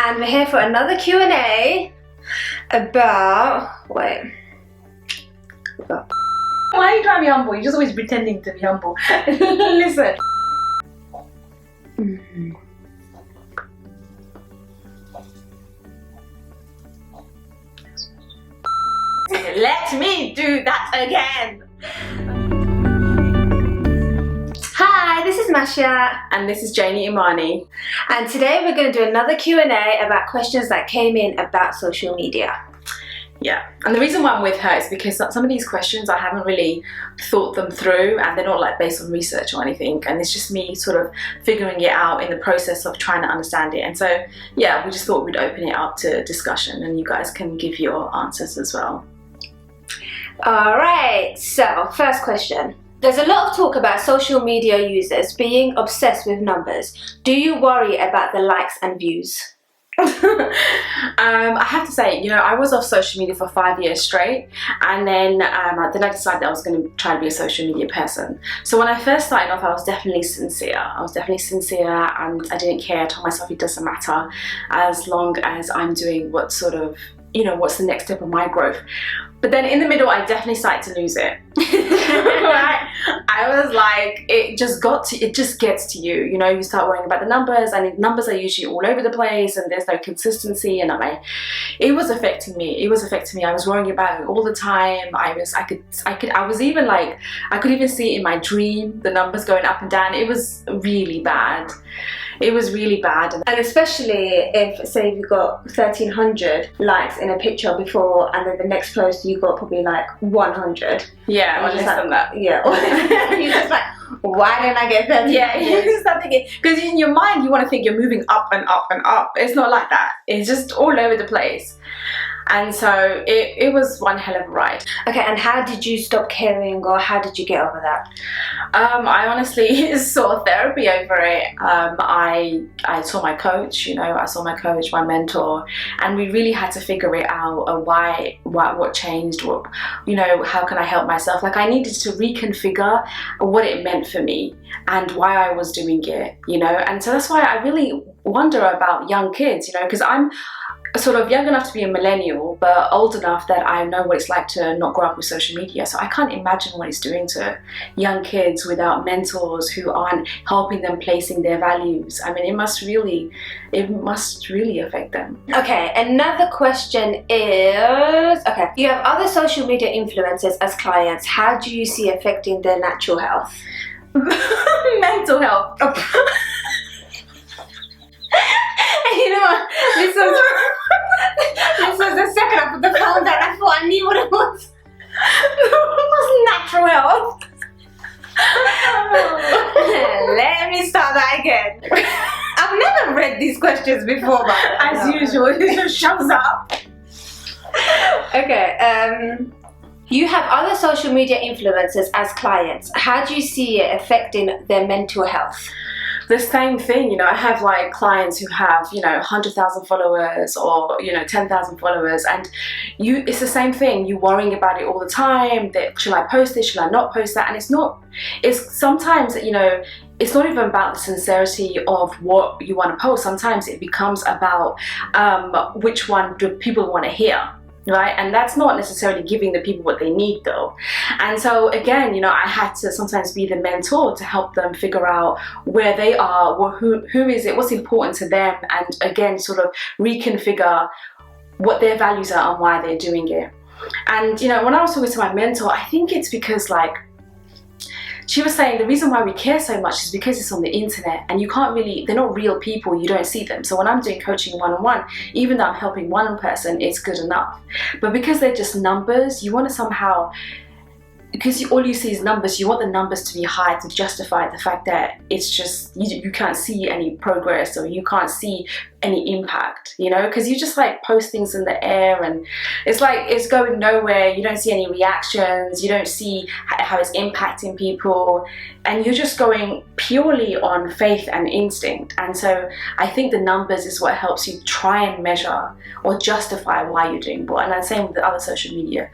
and we're here for another Q&A about... Wait. Why are you trying to be humble? You're just always pretending to be humble. Listen. Let me do that again. Hi, this is Masha. And this is Janey Imaani. And today we're going to do another Q&A about questions that came in about social media. Yeah, and the reason why I'm with her is because some of these questions I haven't really thought them through, and they're not like based on research or anything, and it's just me sort of figuring it out in the process of trying to understand it. And so yeah, we just thought we'd open it up to discussion and you guys can give your answers as well. Alright, so first question. There's a lot of talk about social media users being obsessed with numbers. Do you worry about the likes and views? I have to say, I was off social media for 5 years straight, and then I decided I was going to try to be a social media person. So when I first started off, I was definitely sincere. And I didn't care. I told myself it doesn't matter as long as I'm doing what sort of, what's the next step of my growth. But then in the middle, I definitely started to lose it. I was like, it just gets to you. You start worrying about the numbers, and numbers are usually all over the place, and there's no consistency. And it was affecting me. I was worrying about it all the time. I could even see in my dream the numbers going up and down. It was really bad. And especially if, say, you got 1,300 likes in a picture before, and then the next post you got probably like 100. Yeah, or less than that. Yeah. You're just like, why didn't I get 1,300? Yeah, you just start thinking, because in your mind you want to think you're moving up and up and up. It's not like that. It's just all over the place. And so it was one hell of a ride. Okay, and how did you stop caring, or how did you get over that? I honestly sought therapy over it. I saw my coach, my mentor, and we really had to figure it out. What changed, how can I help myself? Like, I needed to reconfigure what it meant for me and why I was doing it, and so that's why I really wonder about young kids, because I'm sort of young enough to be a millennial, but old enough that I know what it's like to not grow up with social media. So I can't imagine what it's doing to young kids without mentors who aren't helping them placing their values. I mean, it must really affect them. Okay, another question is, you have other social media influencers as clients. How do you see affecting their natural health? Mental health. You know what? This was the second I put the phone down. I thought I knew what it was. It was natural health. Let me start that again. I've never read these questions before, but as usual, it just shows up. Okay. You have other social media influencers as clients. How do you see it affecting their mental health? The same thing, I have like clients who have, 100,000 followers or, 10,000 followers, and it's the same thing. You're worrying about it all the time. That should I post this? Should I not post that? And it's sometimes, it's not even about the sincerity of what you want to post. Sometimes it becomes about which one do people want to hear. Right, and that's not necessarily giving the people what they need though. And so again, I had to sometimes be the mentor to help them figure out where they are, or who is it, what's important to them, and again sort of reconfigure what their values are and why they're doing it. And when I was talking to my mentor, I think it's because she was saying the reason why we care so much is because it's on the internet, and they're not real people, you don't see them. So when I'm doing coaching one-on-one, even though I'm helping one person, it's good enough. But because they're just numbers, you want to somehow, because all you see is numbers, you want the numbers to be high to justify the fact that it's just, you can't see any progress, or you can't see any impact, because you just like post things in the air, and it's like it's going nowhere. You don't see any reactions, you don't see how it's impacting people, and you're just going purely on faith and instinct. And so I think the numbers is what helps you try and measure or justify why you're doing what. And the same with the other social media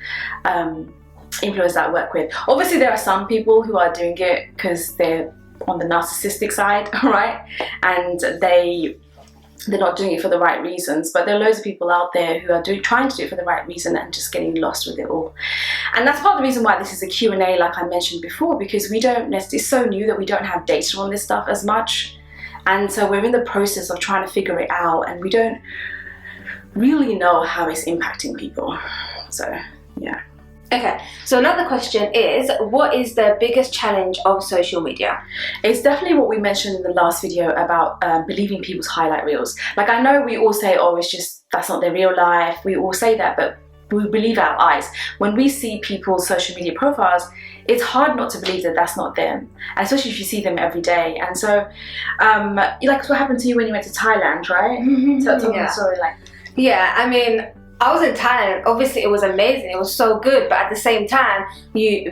influencers that I work with. Obviously there are some people who are doing it because they're on the narcissistic side, right? And they they're not doing it for the right reasons. But there are loads of people out there who are trying to do it for the right reason and just getting lost with it all. And that's part of the reason why this is a Q&A, like I mentioned before, because we don't necessarily, it's so new that we don't have data on this stuff as much. And so we're in the process of trying to figure it out, and we don't really know how it's impacting people. So, yeah. Okay, so another question is, what is the biggest challenge of social media? It's definitely what we mentioned in the last video about believing people's highlight reels. Like, I know we all say, oh, it's just, that's not their real life. We all say that, but we believe our eyes. When we see people's social media profiles, it's hard not to believe that that's not them, and especially if you see them every day. And so, like what happened to you when you went to Thailand, right? Tell me the story, like. Yeah, I mean, I was in Thailand. Obviously, it was amazing. It was so good. But at the same time,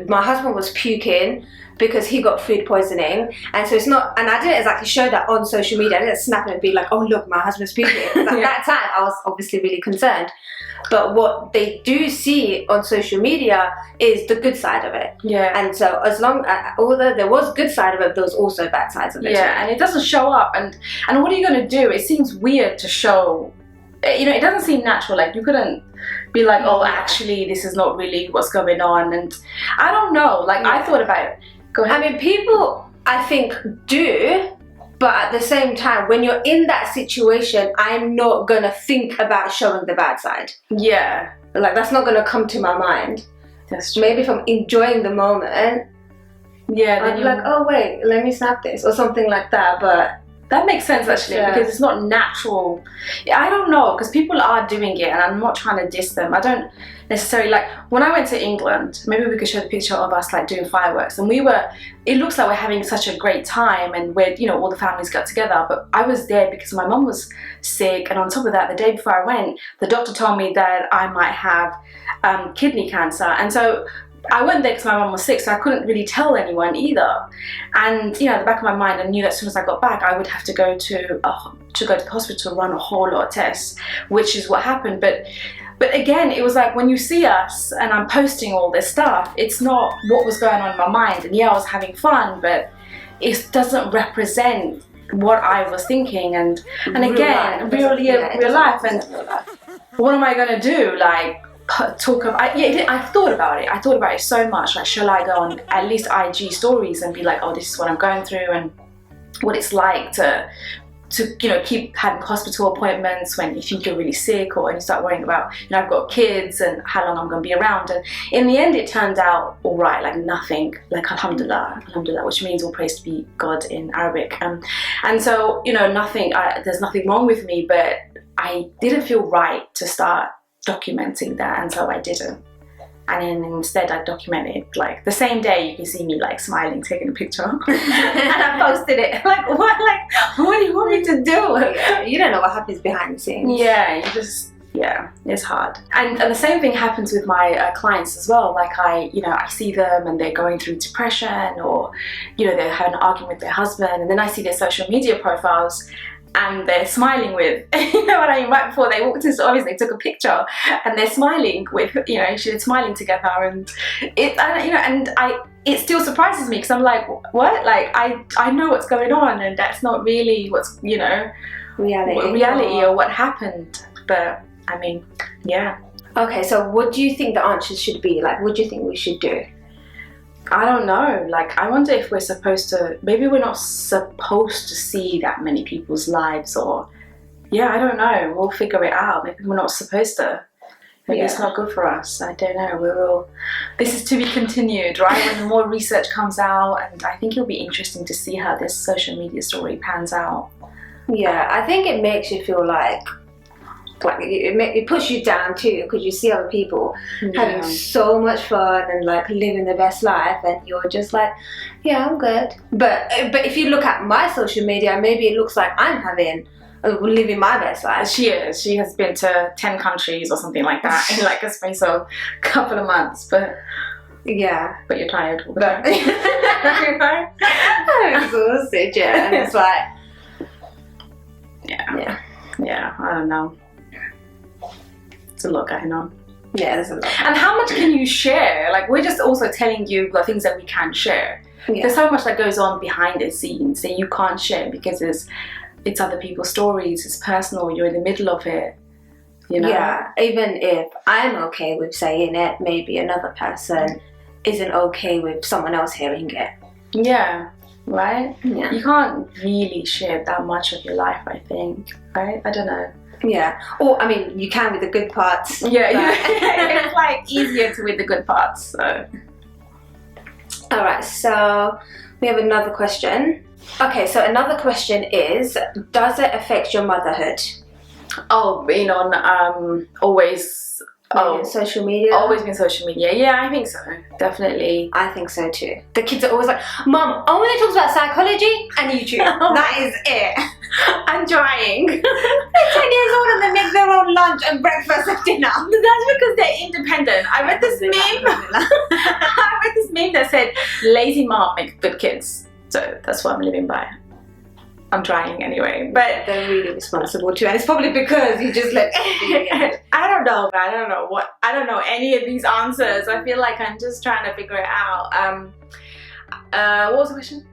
my husband was puking because he got food poisoning. And so it's not, and I didn't exactly show that on social media. I didn't snap it and be like, oh, look, my husband's puking. At that time, I was obviously really concerned. But what they do see on social media is the good side of it. Yeah. And so although there was good side of it, there was also bad sides of it. Yeah, and it doesn't show up. And what are you going to do? It seems weird to show. You know, it doesn't seem natural. Like, you couldn't be like, oh, actually, this is not really what's going on. And I don't know. Like, I thought about it. Go ahead. I mean, people, I think, do. But at the same time, when you're in that situation, I'm not going to think about showing the bad side. Yeah. Like, that's not going to come to my mind. That's true. Maybe if I'm enjoying the moment, yeah, then I'd be like, oh, wait, let me snap this or something like that. But that makes sense, actually, because it's not natural. I don't know, because people are doing it, and I'm not trying to diss them. I don't necessarily, like, when I went to England, maybe we could show the picture of us, like, doing fireworks, and it looks like we're having such a great time, and we're, you know, all the families got together, but I was there because my mum was sick, and on top of that, the day before I went, the doctor told me that I might have kidney cancer, and so I went there because my mum was sick, so I couldn't really tell anyone either. And, you know, at the back of my mind, I knew that as soon as I got back, I would have to go to the hospital, run a whole lot of tests, which is what happened. But again, it was like, when you see us and I'm posting all this stuff, it's not what was going on in my mind. And yeah, I was having fun, but it doesn't represent what I was thinking. And again, real life. And what am I going to do? Like, I thought about it. I thought about it so much. Like, shall I go on at least IG stories and be like, oh, this is what I'm going through, and what it's like to you know, keep having hospital appointments when you think you're really sick, or when you start worrying about, you know, I've got kids and how long I'm going to be around. And in the end, it turned out all right. Like, nothing. Like, alhamdulillah, which means all praise to be God in Arabic. And so, you know, nothing. There's nothing wrong with me, but I didn't feel right to start documenting that, and so I didn't. And then instead I documented, like, the same day you can see me, like, smiling, taking a picture and I posted it. Like, what do you want me to do? Yeah, you don't know what happens behind the scenes. Yeah, it's hard. And the same thing happens with my clients as well. Like, I see them and they're going through depression, or, you know, they're having an argument with their husband, and then I see their social media profiles and they're smiling with, you know what I mean, right before they walked into the office, they took a picture and they're smiling with, you know, she's smiling together, and it still surprises me, because I'm like, what? Like, I know what's going on, and that's not really what's, you know, reality or what happened. But I mean, yeah. Okay, so what do you think the answers should be? Like, what do you think we should do? I don't know. Like, I wonder if we're supposed to, maybe we're not supposed to see that many people's lives, or, yeah, I don't know. We'll figure it out. Maybe we're not supposed to. Maybe it's not good for us. I don't know. This is to be continued, right? When more research comes out, and I think it'll be interesting to see how this social media story pans out. Yeah, I think it makes you feel like it puts you down too, because you see other people having so much fun and, like, living their best life, and you're just like, yeah, I'm good. But if you look at my social media, maybe it looks like I'm living my best life. She has been to 10 countries or something like that in, like, a space of a couple of months. But yeah, but you're tired. I'm exhausted. Yeah, and it's like, yeah, I don't know. It's a lot going on. Yeah, there's a lot. And how much can you share? Like, we're just also telling you the things that we can share. Yeah. There's so much that goes on behind the scenes that you can't share, because there's it's other people's stories, it's personal, you're in the middle of it, you know? Yeah, even if I'm okay with saying it, maybe another person isn't okay with someone else hearing it. Yeah, right? Yeah. You can't really share that much of your life, I think, right? I don't know. Yeah, or I mean, you can with the good parts. Yeah, but... it's like easier to with the good parts, so. Alright, so we have another question. Okay, so another question is, does it affect your motherhood? Oh, being on always social media? Always been social media. Yeah, I think so. Definitely. I think so too. The kids are always like, Mum, only talks about psychology and YouTube. That is it. I'm trying. They're 10 years old and they make their own lunch and breakfast and dinner. That's because they're independent. I read this meme. I read this meme that said, lazy mom make good kids. So that's what I'm living by. I'm trying anyway, but they're really responsible too, and it's probably because you just let I don't know, man. I don't know any of these answers. I feel like I'm just trying to figure it out. What was the question?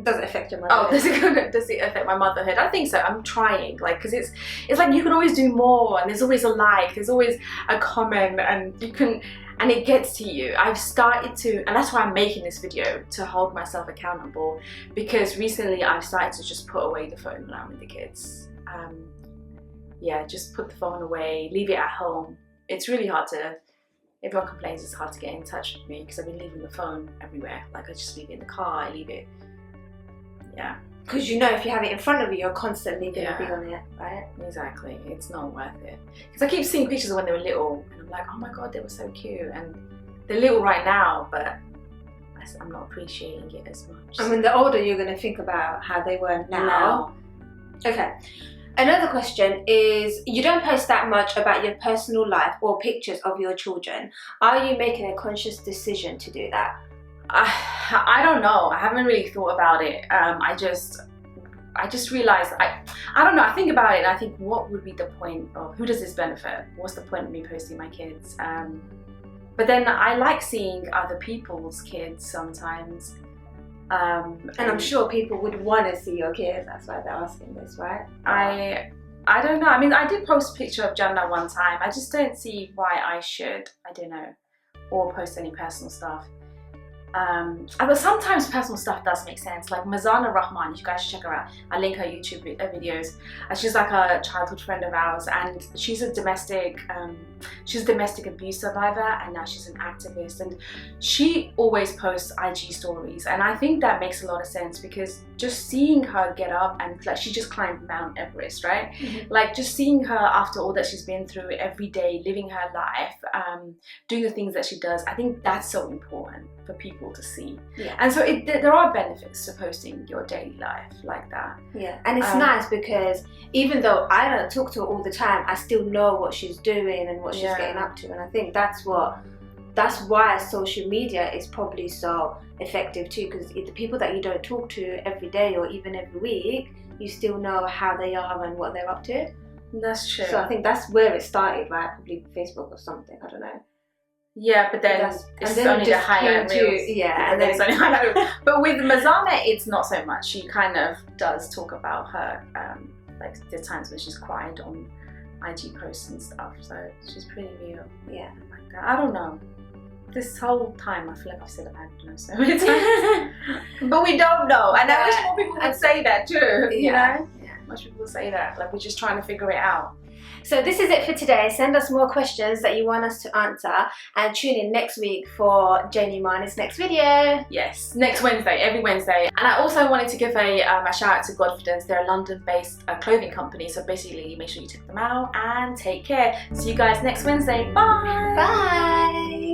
Does it affect your motherhood? Oh, does it affect my motherhood? I think so. I'm trying, like, because it's like you can always do more, and there's always a like, there's always a comment, and you can. And it gets to you. I've started to, and that's why I'm making this video, to hold myself accountable, because recently I've started to just put away the phone when I'm with the kids. Yeah, just put the phone away, leave it at home. It's really hard to, everyone complains it's hard to get in touch with me because I've been leaving the phone everywhere. Like I just leave it in the car, I leave it, yeah. Because you know if you have it in front of you, you're constantly going to be on it, right? Exactly, it's not worth it. Because I keep seeing pictures of when they were little, and I'm like, oh my god, they were so cute. And they're little right now, but I'm not appreciating it as much. I mean, the older you're going to think about how they were now. Okay. Another question is, you don't post that much about your personal life or pictures of your children. Are you making a conscious decision to do that? I don't know. I haven't really thought about it. I just realized, I don't know, I think about it and I think, what would be the point of, who does this benefit? What's the point of me posting my kids? But then I like seeing other people's kids sometimes. And I'm sure people would want to see your kids, that's why they're asking this, right? I don't know. I mean, I did post a picture of Jannah one time. I just don't see why I should, I don't know, or post any personal stuff. But sometimes personal stuff does make sense. Like Mazana Rahman, you guys should check her out. I link her YouTube videos. She's like a childhood friend of ours, and she's a domestic abuse survivor, and now she's an activist. And she always posts IG stories, and I think that makes a lot of sense because just seeing her get up and like she just climbed Mount Everest, right? Mm-hmm. Like just seeing her after all that she's been through every day, living her life, doing the things that she does. I think that's so important for people to see. Yeah. And so there are benefits to posting your daily life like that. Yeah, and it's nice because even though I don't talk to her all the time, I still know what she's doing and what she's getting up to, and I think that's why social media is probably so effective too, because the people that you don't talk to every day or even every week, you still know how they are and what they're up to. That's true. So I think that's where it started, right? Probably Facebook or something, I don't know. Yeah, but then it's only the highlight reels. Yeah, and then it's only highlight reels. But with Mazana, it's not so much. She kind of does talk about her, like the times when she's cried on IG posts and stuff. So she's pretty real. Yeah, like that. I don't know. This whole time, I feel like I've said I don't know so many times. But we don't know. And I wish more people would say that too, you know? Yeah, much people say that. Like, we're just trying to figure it out. So this is it for today. Send us more questions that you want us to answer, and tune in next week for Janey Imaani's next video. Yes, next Wednesday, every Wednesday. And I also wanted to give a shout out to Godfidence. They're a London-based clothing company, so basically make sure you check them out and take care. See you guys next Wednesday. Bye! Bye!